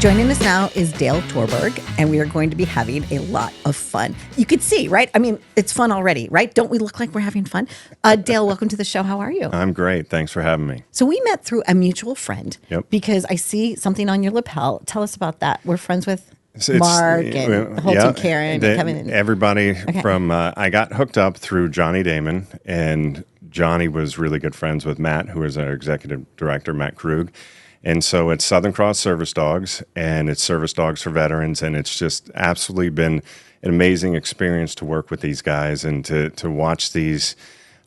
Joining us now is Dale Torborg, and we are going to be having a lot of fun. You could see, right? I mean, it's fun already, right? Don't we look like we're having fun? Dale, welcome to the show. How are you? I'm great. Thanks for having me. So we met through a mutual friend because I see something on your lapel. Tell us about that. We're friends with Mark and Holt and Karen and Kevin. And, everybody from, I got hooked up through Johnny Damon, and Johnny was really good friends with Matt, who is our executive director, Matt Krug. And so it's Southern Cross Service Dogs, and it's Service Dogs for Veterans, and it's just absolutely been an amazing experience to work with these guys and to watch these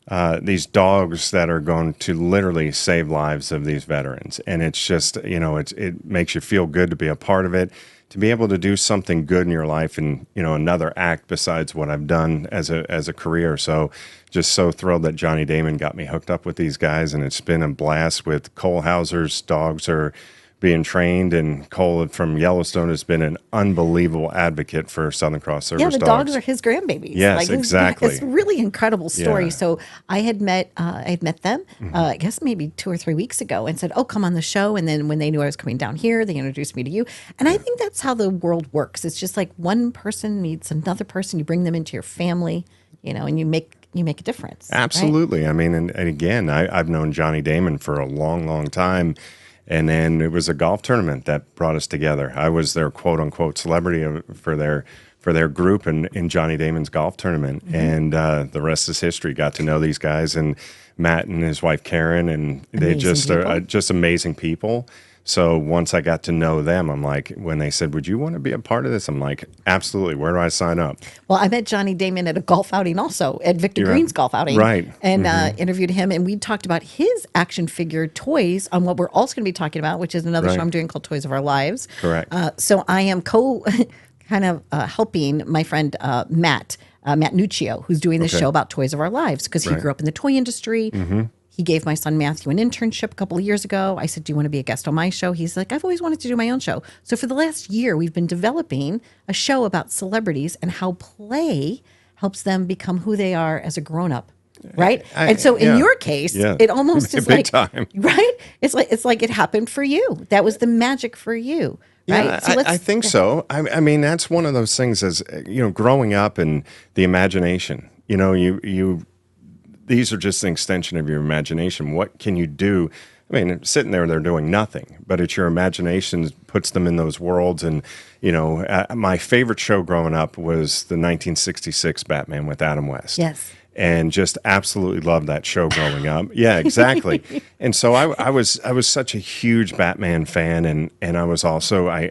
dogs that are going to literally save lives of these veterans. And it's just, it makes you feel good to be a part of it, to be able to do something good in your life and, another act besides what I've done as a career. So just so thrilled that Johnny Damon got me hooked up with these guys, and it's been a blast. With Cole Hauser's dogs are being trained, and Cole from Yellowstone has been an unbelievable advocate for Southern Cross Service Dogs. Yeah, the dogs are his grandbabies. Yes, exactly. It's a really incredible story. Yeah. So I had met them, I guess maybe 2 or 3 weeks ago, and said, "Oh, come on the show." And then when they knew I was coming down here, they introduced me to you. And I think that's how the world works. It's just like one person needs another person. You bring them into your family, and you make a difference. Absolutely. Right? I mean, and again, I've known Johnny Damon for a long, long time. And then it was a golf tournament that brought us together. I was their quote unquote celebrity for their group in Johnny Damon's golf tournament. Mm-hmm. And the rest is history. Got to know these guys, and Matt and his wife Karen, and they just are just amazing people. So once I got to know them, I'm like, when they said, "Would you want to be a part of this?" I'm like, absolutely. Where do I sign up? Well, I met Johnny Damon at a golf outing also, at Victor Green's golf outing. Right. And interviewed him, and we talked about his action figure toys on what we're also going to be talking about, which is another show I'm doing called Toys of Our Lives. Correct. So I am helping my friend Matt Nuccio, who's doing this show about Toys of Our Lives, because he grew up in the toy industry. Mm-hmm. He gave my son Matthew an internship a couple of years ago. I said, "Do you want to be a guest on my show?" He's like, "I've always wanted to do my own show." So for the last year, we've been developing a show about celebrities and how play helps them become who they are as a grown-up. Right. And so in your case, it almost is big like, time. Right. It's like it happened for you. That was the magic for you. Right. Yeah, so I think so. I mean, that's one of those things, as growing up and the imagination, these are just an extension of your imagination. What can you do? I mean, sitting there, they're doing nothing, but it's your imagination puts them in those worlds. And, my favorite show growing up was the 1966 Batman with Adam West. Yes. And just absolutely loved that show growing up. Yeah, exactly. And so I was such a huge Batman fan, and I was also I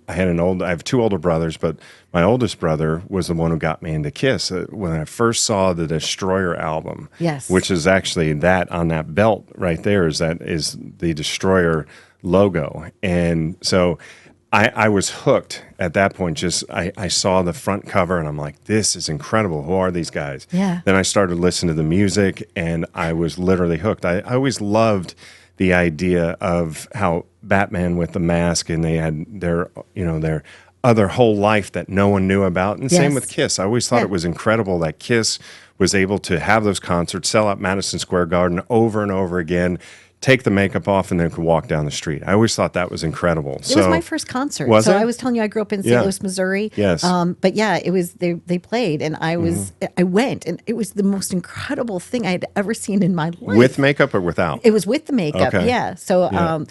have 2 older brothers, but my oldest brother was the one who got me into Kiss when I first saw the Destroyer album. Yes, which is actually that on that belt right there is the Destroyer logo, and so I was hooked at that point. Just I saw the front cover, and I'm like, this is incredible. Who are these guys? Yeah. Then I started listening to the music, and I was literally hooked. I always loved the idea of how Batman with the mask, and they had their other whole life that no one knew about. And same with Kiss. I always thought it was incredible that Kiss was able to have those concerts, sell out Madison Square Garden over and over again, take the makeup off, and then could walk down the street. I always thought that was incredible. It was my first concert. Was it? I was telling you, I grew up in St. Louis, Missouri. Yes. But yeah, it was they played, and I went, and it was the most incredible thing I had ever seen in my life. With makeup or without? It was with the makeup. Okay. Yeah. So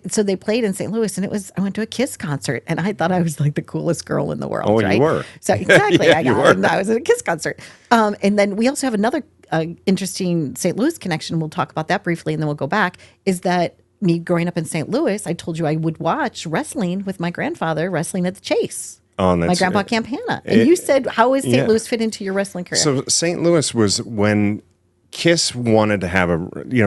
so they played in St. Louis, and I went to a Kiss concert, and I thought I was like the coolest girl in the world. Oh, right? you were. So exactly, Yeah, I was at a Kiss concert. And then we also have another interesting St. Louis connection. We'll talk about that briefly, and then we'll go back. Is that me growing up in St. Louis? I told you I would watch wrestling with my grandfather, wrestling at the Chase. My grandpa Campana. And you said, how is St. Louis fit into your wrestling career? So St. Louis was when Kiss wanted to have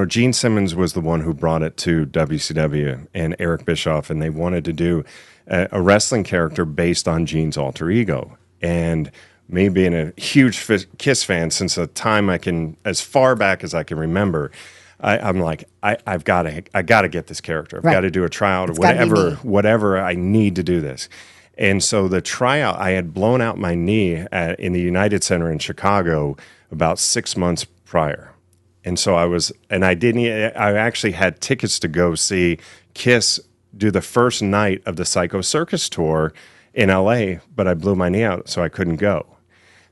Gene Simmons was the one who brought it to WCW and Eric Bischoff, and they wanted to do a wrestling character based on Gene's alter ego. And me being a huge Kiss fan since the time as far back as I can remember, I'm like, I got to get this character. I've got to do a tryout or whatever I need to do this. And so the tryout, I had blown out my knee in the United Center in Chicago about 6 months prior. And so I actually had tickets to go see Kiss do the first night of the Psycho Circus tour in LA, but I blew my knee out, so I couldn't go.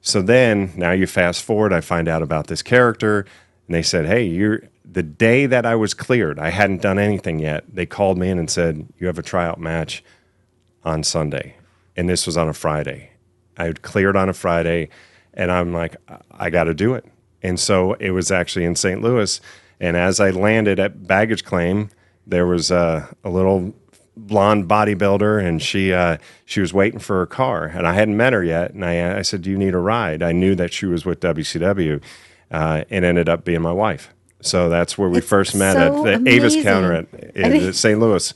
So then, now you fast forward, I find out about this character, and they said, hey, the day that I was cleared, I hadn't done anything yet, they called me in and said, you have a tryout match on Sunday. And this was on a Friday. I had cleared on a Friday, and I'm like, I got to do it. And so it was actually in St. Louis, and as I landed at baggage claim, there was a little blonde bodybuilder, and she was waiting for her car, and I hadn't met her yet. And I said, "Do you need a ride?" I knew that she was with WCW, and ended up being my wife. So that's where we first met at the Avis counter at St. Louis.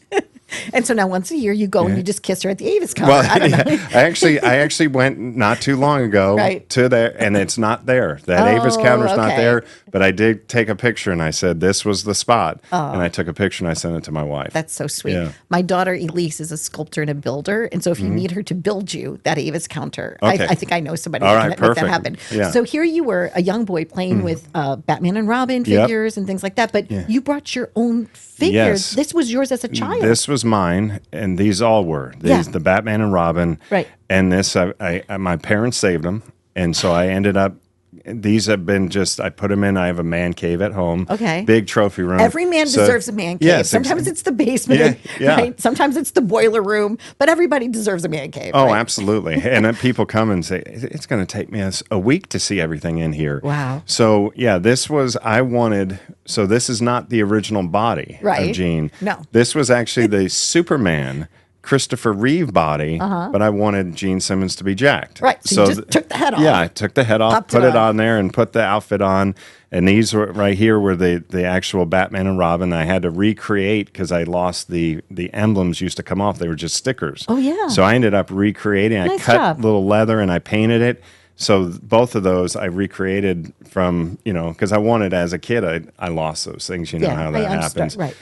And so now once a year you go and you just kiss her at the Avis counter. Well, I don't know. I actually went not too long ago to there, and it's not there. That Avis counter's not there, but I did take a picture, and I said, this was the spot. And I took a picture, and I sent it to my wife. That's so sweet. Yeah. My daughter Elise is a sculptor and a builder, and so if you need her to build you that Avis counter, I think I know somebody that can make that happen. Yeah. So here you were, a young boy playing with Batman and Robin figures and things like that, but you brought your own figures. Yes. This was yours as a child. This was mine, and these all were. The Batman and Robin. Right. And this, my parents saved them, and so I ended up, these have been I put them in, I have a man cave at home. Okay. Big trophy room. Every man deserves a man cave. Yes, Sometimes it's the basement, right? Sometimes it's the boiler room, but everybody deserves a man cave. Oh, right? Absolutely. And then people come and say, it's going to take me a week to see everything in here. Wow. So, this was, so this is not the original body of Gene. No. This was actually the Superman Christopher Reeve body, but I wanted Gene Simmons to be jacked. Right. So you just took the head off. Yeah, I took the head off, put it on there, and put the outfit on. And these were right here were the actual Batman and Robin. I had to recreate because I lost the emblems used to come off. They were just stickers. Oh, yeah. So I ended up recreating. I cut little leather and I painted it. So both of those I recreated from, because I wanted, as a kid, I lost those things. How that happens. Right.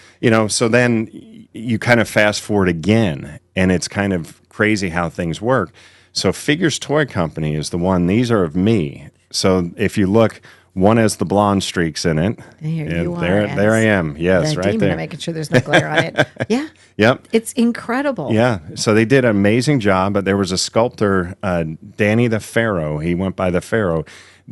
So then you kind of fast forward again, and it's kind of crazy how things work. So Figures Toy Company is the one. These are of me. So if you look, one has the blonde streaks in it. There I am. Yes, right there. Making sure there's no glare on it. Yeah. Yep. It's incredible. Yeah. So they did an amazing job, but there was a sculptor, Danny the Pharaoh. He went by the Pharaoh.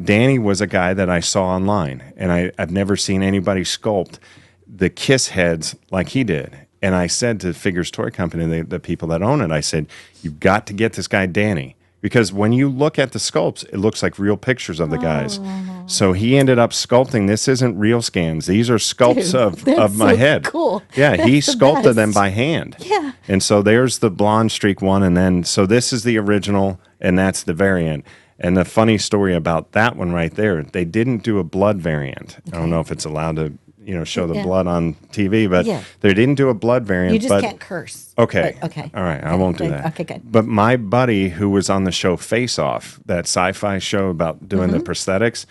Danny was a guy that I saw online, and I've never seen anybody sculpt the Kiss heads like he did. And I said to Figures Toy Company, the people that own it, I said, you've got to get this guy Danny. Because when you look at the sculpts, it looks like real pictures of the guys. So he ended up sculpting. This isn't real scans. These are sculpts of my head. Cool. Yeah, he sculpted them by hand. Yeah. And so there's the blonde streak one. And then, so this is the original, and that's the variant. And the funny story about that one right there, they didn't do a blood variant. Okay. I don't know if it's allowed to show the blood on TV, but they didn't do a blood variant. You just can't curse. Okay. Okay. All right. I won't do that. Okay, good. But my buddy who was on the show Face Off, that sci-fi show about doing the prosthetics,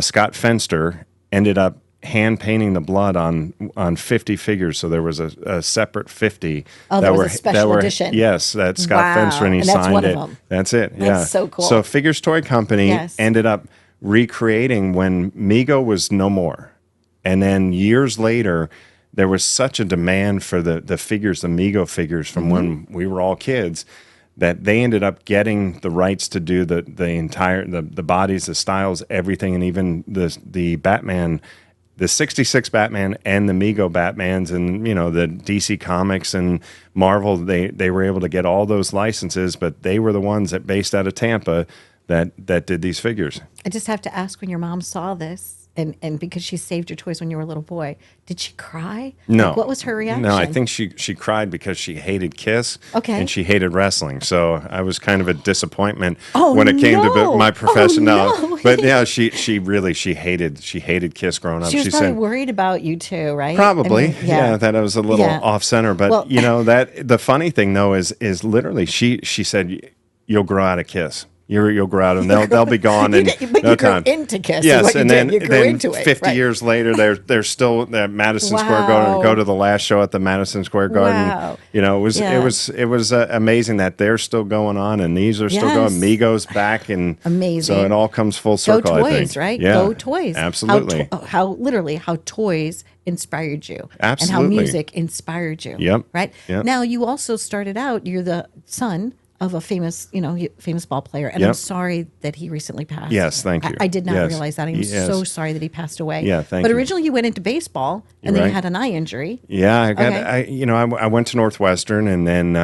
Scott Fenster ended up hand painting the blood on 50 figures. So there was a separate 50 that was a special edition. Yes, that Scott Fenster, and he signed it. That's it. That's so cool. So Figures Toy Company ended up recreating when Mego was no more. And then years later, there was such a demand for the figures, the Mego figures from when we were all kids, that they ended up getting the rights to do the entire the bodies, the styles, everything, and even the Batman, the 66 Batman and the Mego Batmans, and the DC Comics and Marvel. They were able to get all those licenses, but they were the ones that based out of Tampa that did these figures. I just have to ask, when your mom saw this, and because she saved your toys when you were a little boy, did she cry? No. Like, what was her reaction? No, I think she cried because she hated Kiss. Okay. And she hated wrestling. So I was kind of a disappointment when it came to my profession. Oh, no. But yeah, she hated Kiss growing up. She was probably worried about you too, right? Probably. That I was a little off center. But that the funny thing though is literally she said, you'll grow out of Kiss. You'll grow out of them. They'll be gone in but no you grew time. into Kiss. Yes, is what and you then, did. You grew then into it. 50 right. years later, they're still at Madison Square Wow. Garden. Go to the last show at the Madison Square Garden. Wow. You know, Yeah. it was amazing that they're still going on, and these are still going. Yes. Migos back, and Amazing. So it all comes full Go circle. I Toys, think. right? Yeah, Go Toys. absolutely. How literally how toys inspired you. Absolutely. And how music inspired you. Yep. Right? Yep. Now you also started out, you're the son of a famous ball player. And Yep. I'm sorry that he recently passed. Yes, thank you. I did not Yes. realize that. I'm Yes. so sorry that he passed away. Yeah, thank But you. originally you went into baseball and then right. you had an eye injury. Yeah, Okay. I went to Northwestern, and then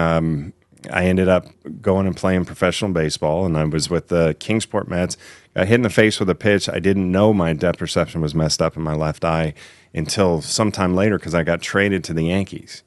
I ended up going and playing professional baseball, and I was with the Kingsport Mets. Got hit in the face with a pitch. I didn't know my depth perception was messed up in my left eye until sometime later because I got traded to the Yankees.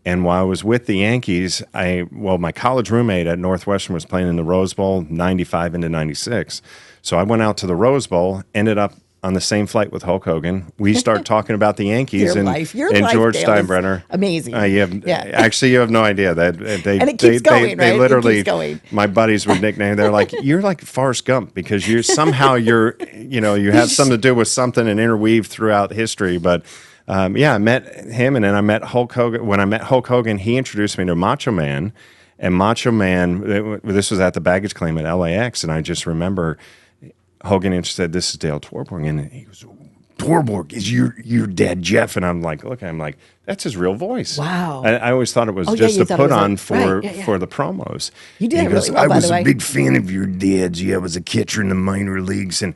And while I was with the Yankees, my college roommate at Northwestern was playing in the Rose Bowl, 95 into 96. So I went out to the Rose Bowl, ended up on the same flight with Hulk Hogan. We start talking about the Yankees Your and life, George Dale, is Steinbrenner. amazing. Actually, you have no idea that they And it keeps going, they right? It literally keeps going. my buddies would nickname. They're like, you're like Forrest Gump because you have something to do with something and interweave throughout history. But I met him, and then I met Hulk Hogan. When I met Hulk Hogan, he introduced me to Macho Man, and Macho Man. This was at the baggage claim at LAX, and I just remember Hogan said, "This is Dale Torborg," and he goes, "Torborg is your dad, Jeff." And I'm like, that's his real voice. Wow. I always thought it was you just a thought it put was on right, for the promos. You did And it he goes, really well, I by was the a way. big fan of your dad's. Yeah, I was a catcher in the minor leagues, and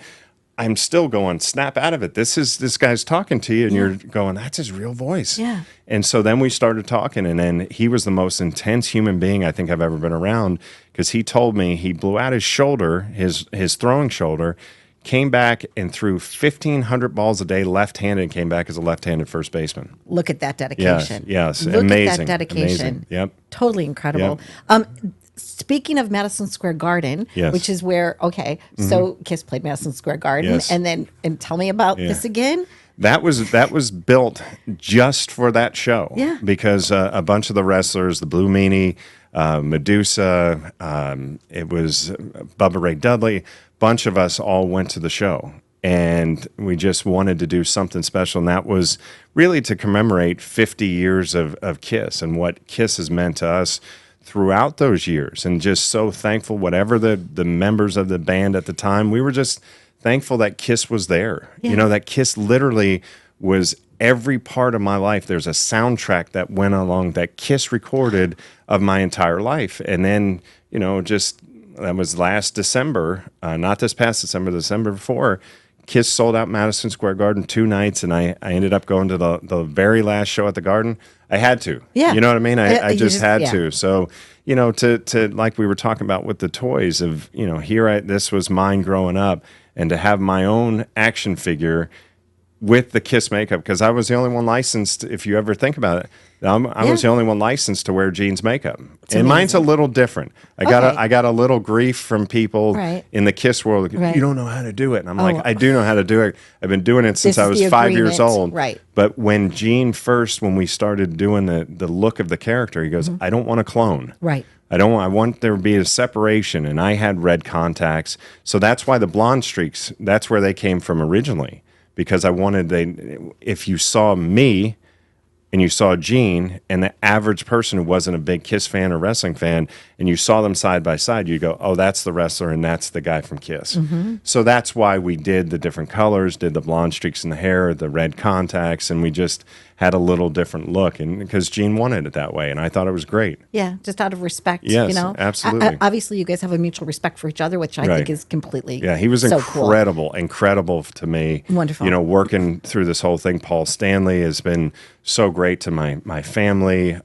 I'm still going, snap out of it. This guy's talking to you, and you're going, that's his real voice. Yeah. And so then we started talking, and then he was the most intense human being I think I've ever been around because he told me he blew out his shoulder, his throwing shoulder, came back and threw 1,500 balls a day left-handed and came back as a left-handed first baseman. Look at that dedication. Yes. Look Amazing. at that dedication. Amazing. Yep. Totally incredible. Speaking of Madison Square Garden, Yes. which is where, so Kiss played Madison Square Garden. Yes. And tell me about this again. That was built just for that show. Yeah. Because a bunch of the wrestlers, the Blue Meanie, Medusa, it was Bubba Ray Dudley, bunch of us all went to the show. And we just wanted to do something special. And that was really to commemorate 50 years of Kiss and what Kiss has meant to us throughout those years. And just so thankful, whatever the members of the band at the time, we were just thankful that Kiss was there. Yeah. You know, that Kiss literally was every part of my life. There's a soundtrack that went along that Kiss recorded of my entire life. And then, that was last December, not this past December, the December before, Kiss sold out Madison Square Garden 2 nights, and I ended up going to the very last show at the Garden. I had to. Yeah. You know what I mean? I just had yeah. to. So, to like we were talking about with the toys of, this was mine growing up, and to have my own action figure with the Kiss makeup, because I was the only one licensed, if you ever think about it, I was the only one licensed to wear Gene's makeup. And mine's a little different. I got a little grief from people in the Kiss world. Right. You don't know how to do it. And I'm like, I do know how to do it. I've been doing it since I was 5 years old. Right. But when Gene when we started doing the look of the character, he goes, I don't want a clone. Right. I want there to be a separation, and I had red contacts. So that's why the blonde streaks, that's where they came from originally. Because I wanted if you saw me and you saw Gene and the average person who wasn't a big Kiss fan or wrestling fan, and you saw them side by side, you go, oh, that's the wrestler and that's the guy from Kiss. Mm-hmm. So that's why we did the different colors, did the blonde streaks in the hair, the red contacts, and we just had a little different look, and because Gene wanted it that way, and I thought it was great. Yeah, just out of respect. Yes, absolutely. Obviously, you guys have a mutual respect for each other, which I think is completely he was so incredible to me. Wonderful. Working through this whole thing, Paul Stanley has been so great to my family.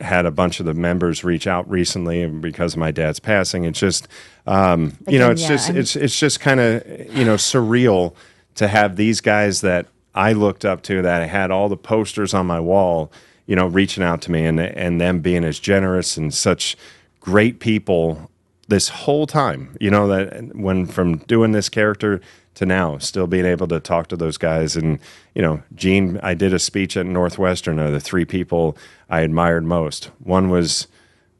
Had a bunch of the members reach out recently because of my dad's passing. It's just, it's just kind of, surreal to have these guys that I looked up to, that I had all the posters on my wall, reaching out to me and them being as generous and such great people this whole time, that when from doing this character to now, still being able to talk to those guys. And, Gene, I did a speech at Northwestern of the 3 people I admired most. One was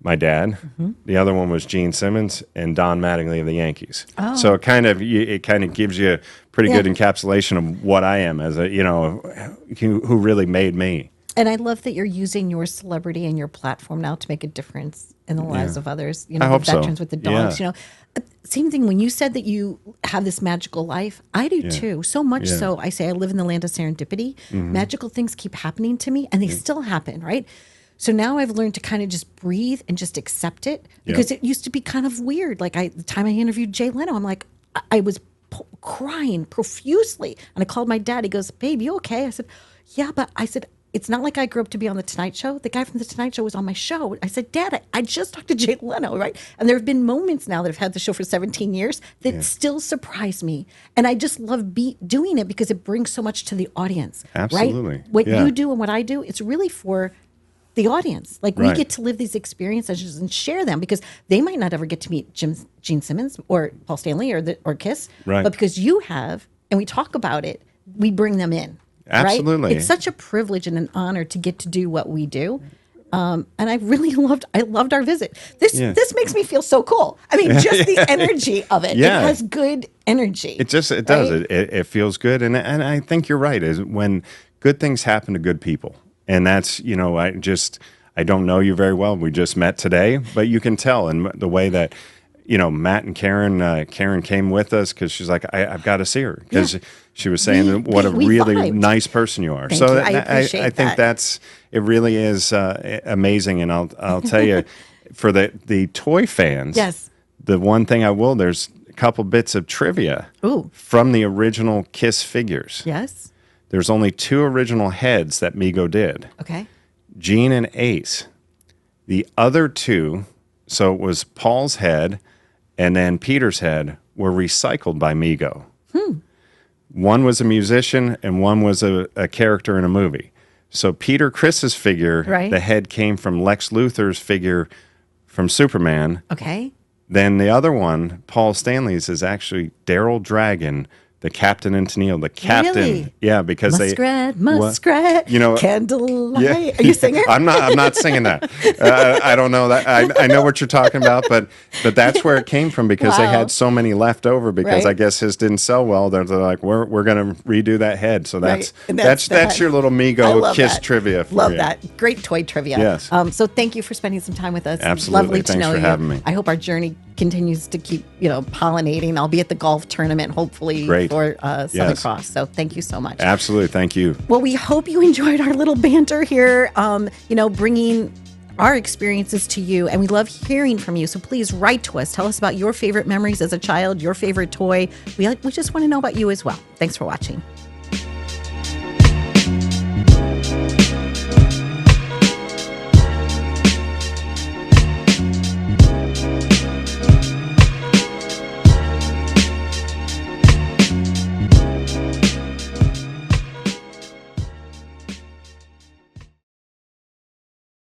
my dad. The other one was Gene Simmons and Don Mattingly of the Yankees. So it kind of gives you a pretty good encapsulation of what I am as a, who really made me. And I love that you're using your celebrity and your platform now to make a difference in the lives of others. I hope the veterans so. with the dogs. Same thing when you said that you have this magical life. I do too. So much so, I say I live in the land of serendipity. Magical things keep happening to me, and they still happen, right? So now I've learned to kind of just breathe and just accept it, because it used to be kind of weird. Like the time I interviewed Jay Leno, I'm like, I was crying profusely, and I called my dad. He goes, "Babe, you okay?" I said, "Yeah," but I said, it's not like I grew up to be on The Tonight Show. The guy from The Tonight Show was on my show. I said, Dad, I just talked to Jay Leno, right? And there have been moments now that I've had the show for 17 years that still surprise me. And I just love doing it because it brings so much to the audience. Absolutely. Right? What you do and what I do, it's really for the audience. Like we get to live these experiences and share them, because they might not ever get to meet Gene Simmons or Paul Stanley or Kiss. Right. But because you have, and we talk about it, we bring them in. Absolutely. Right? It's such a privilege and an honor to get to do what we do. And I really loved our visit. This makes me feel so cool. I mean, just the energy of it. Yeah. It has good energy. It does. It feels good. And I think you're right, is when good things happen to good people. And that's, I don't know you very well. We just met today, but you can tell in the way that, Matt and Karen came with us because she's like, I've got to see her, because she was saying what a really vibed. nice person you are. Thank you. I appreciate I think it really is amazing. And I'll tell you, for the toy fans, the one thing there's a couple bits of trivia from the original Kiss figures. Yes. There's only 2 original heads that Mego did. Okay. Gene and Ace. The other 2, so it was Paul's head and then Peter's head, were recycled by Mego. One was a musician and one was a character in a movie. So Peter Criss's figure, the head came from Lex Luthor's figure from Superman. Okay. Then the other one, Paul Stanley's, is actually Daryl Dragon, the captain in Tennille, the captain. Really? Yeah, because Muskrat, candlelight. Yeah. Are you singing? I'm not singing that. I don't know that. I know what you're talking about, but that's where it came from, because they had so many left over, because I guess his didn't sell well. They're like, we're going to redo that head. So that's your little Mego Kiss trivia. Love that. Great toy trivia. Yes. So thank you for spending some time with us. Absolutely. Lovely to Thanks know for you. having me. I hope our journey continues to keep pollinating. I'll be at the golf tournament hopefully for Southern Cross. So thank you so much. Absolutely. Thank you. Well, we hope you enjoyed our little banter here, bringing our experiences to you, and we love hearing from you. So please write to us. Tell us about your favorite memories as a child, your favorite toy. We just want to know about you as well. Thanks for watching.